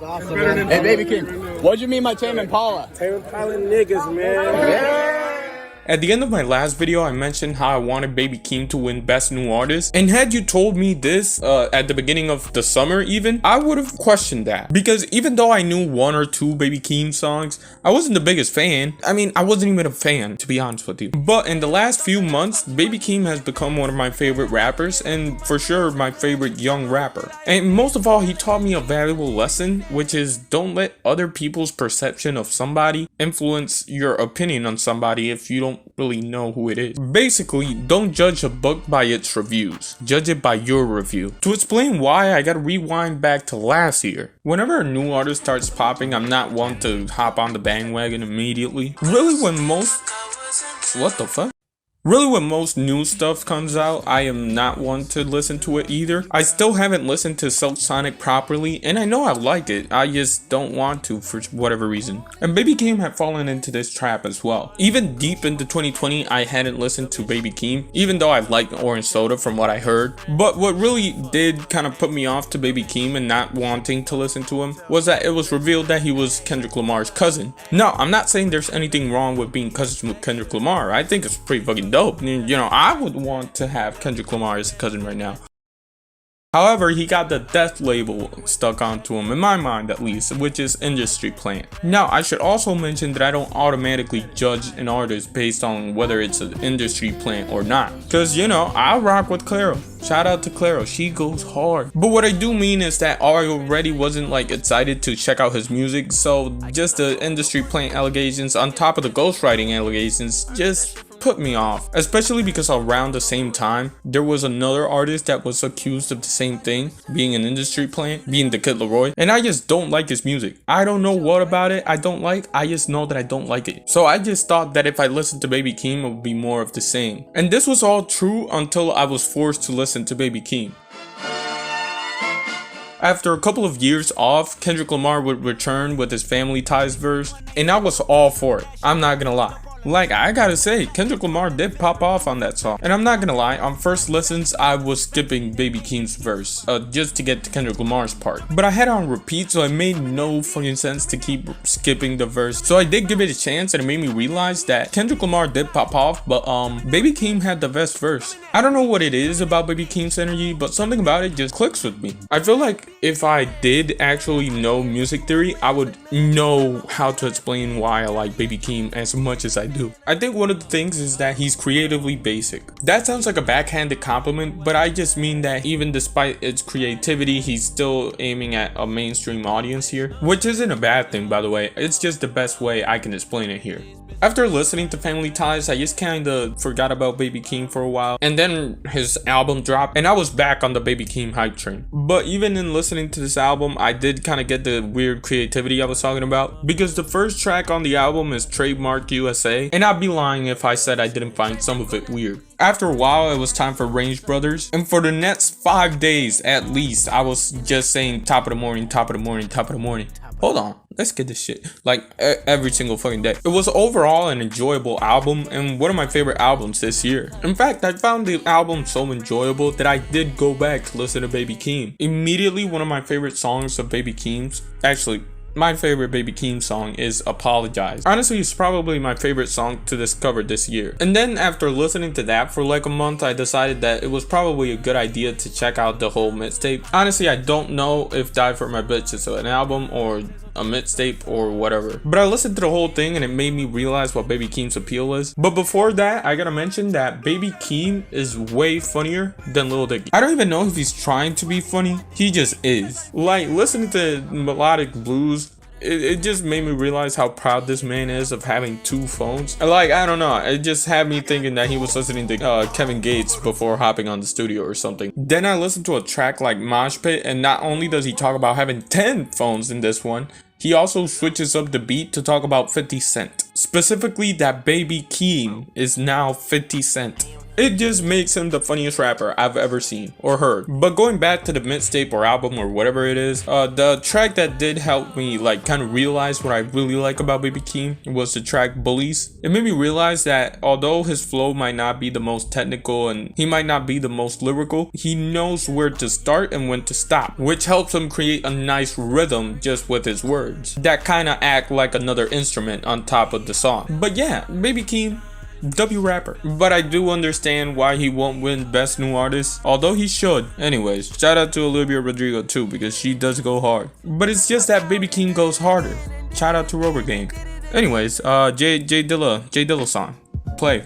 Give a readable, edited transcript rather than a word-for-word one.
Awesome, man. Hey, baby Keem, what'd you mean by Tame Impala? Tame Impala niggas, man. Yeah. At the end of my last video, I mentioned how I wanted Baby Keem to win Best New Artist. And had you told me this at the beginning of the summer even, I would have questioned that. Because even though I knew one or two Baby Keem songs, I wasn't the biggest fan. I mean, I wasn't even a fan, to be honest with you. But in the last few months, Baby Keem has become one of my favorite rappers, and for sure my favorite young rapper. And most of all, he taught me a valuable lesson, which is don't let other people's perception of somebody influence your opinion on somebody if you don't really know who it is. Basically, don't judge a book by its reviews. Judge it by your review. To explain why, I gotta rewind back to last year. Whenever a new artist starts popping, I'm not one to hop on the bandwagon immediately. Really, when most... What the fuck? Really, when most new stuff comes out, I am not one to listen to it either. I still haven't listened to Silk Sonic properly, and I know I like it, I just don't want to for whatever reason. And Baby Keem had fallen into this trap as well. Even deep into 2020, I hadn't listened to Baby Keem, even though I liked Orange Soda from what I heard. But what really did kind of put me off to Baby Keem and not wanting to listen to him was that it was revealed that he was Kendrick Lamar's cousin. No, I'm not saying there's anything wrong with being cousins with Kendrick Lamar. I think it's pretty fucking dope. You know, I would want to have Kendrick Lamar as a cousin right now. However, he got the death label stuck onto him, in my mind at least, which is industry plant. Now, I should also mention that I don't automatically judge an artist based on whether it's an industry plant or not. Cause you know, I rock with Claro. Shout out to Claro, she goes hard. But what I do mean is that I already wasn't like excited to check out his music, so just the industry plant allegations on top of the ghostwriting allegations just put me off, especially because around the same time there was another artist that was accused of the same thing, being an industry plant, being the Kid Laroi, and I just don't like his music. I don't know what about it I don't like, I just know that I don't like it. So I just thought that if I listened to Baby Keem, it would be more of the same. And this was all true until I was forced to listen to Baby Keem. After a couple of years off, Kendrick Lamar would return with his Family Ties verse, and I was all for it, I'm not gonna lie. Like, I gotta say, Kendrick Lamar did pop off on that song. And I'm not gonna lie, on first listens, I was skipping Baby Keem's verse, just to get to Kendrick Lamar's part. But I had it on repeat, so it made no fucking sense to keep skipping the verse. So I did give it a chance, and it made me realize that Kendrick Lamar did pop off, but Baby Keem had the best verse. I don't know what it is about Baby Keem's energy, but something about it just clicks with me. I feel like if I did actually know music theory, I would know how to explain why I like Baby Keem as much as I do. I think one of the things is that he's creatively basic. That sounds like a backhanded compliment, but I just mean that even despite its creativity, he's still aiming at a mainstream audience here, which isn't a bad thing, by the way. It's just the best way I can explain it here. After listening to Family Ties, I just kinda forgot about Baby Keem for a while, and then his album dropped, and I was back on the Baby Keem hype train. But even in listening to this album, I did kinda get the weird creativity I was talking about, because the first track on the album is Trademark USA, and I'd be lying if I said I didn't find some of it weird. After a while, it was time for Range Brothers, and for the next 5 days at least, I was just saying top of the morning, top of the morning, top of the morning. Hold on, let's get this shit. Like every single fucking day. It was overall an enjoyable album and one of my favorite albums this year. In fact, I found the album so enjoyable that I did go back to listen to Baby Keem. Immediately, one of my favorite songs of Baby Keem's, actually, my favorite Baby Keem song is Apologize. Honestly, it's probably my favorite song to discover this year. And then after listening to that for like a month, I decided that it was probably a good idea to check out the whole mixtape. Honestly, I don't know if Die For My Bitch is an album or a mixtape or whatever, but I listened to the whole thing and it made me realize what Baby Keem's appeal is. But before that, I gotta mention that Baby Keem is way funnier than Lil Dicky. I don't even know if he's trying to be funny, he just is. Like, listening to melodic blues, it just made me realize how proud this man is of having 2 phones. Like, I don't know, it just had me thinking that he was listening to Kevin Gates before hopping on the studio or something. Then I listened to a track like Mosh Pit, and not only does he talk about having 10 phones in this one, He also switches up the beat to talk about 50 Cent. Specifically that Baby Keem is now 50 Cent. It just makes him the funniest rapper I've ever seen or heard. But going back to the mixtape or album or whatever it is, the track that did help me like kind of realize what I really like about Baby Keem was the track Bullies. It made me realize that although his flow might not be the most technical and he might not be the most lyrical, he knows where to start and when to stop, which helps him create a nice rhythm just with his words that kind of act like another instrument on top of the song. But yeah, Baby Keem, W rapper. But I do understand why he won't win Best New Artist, although he should. Anyways, shout out to Olivia Rodrigo too, because she does go hard. But it's just that Baby Keem goes harder. Shout out to Robert Gang. Anyways, J Dilla song. Play.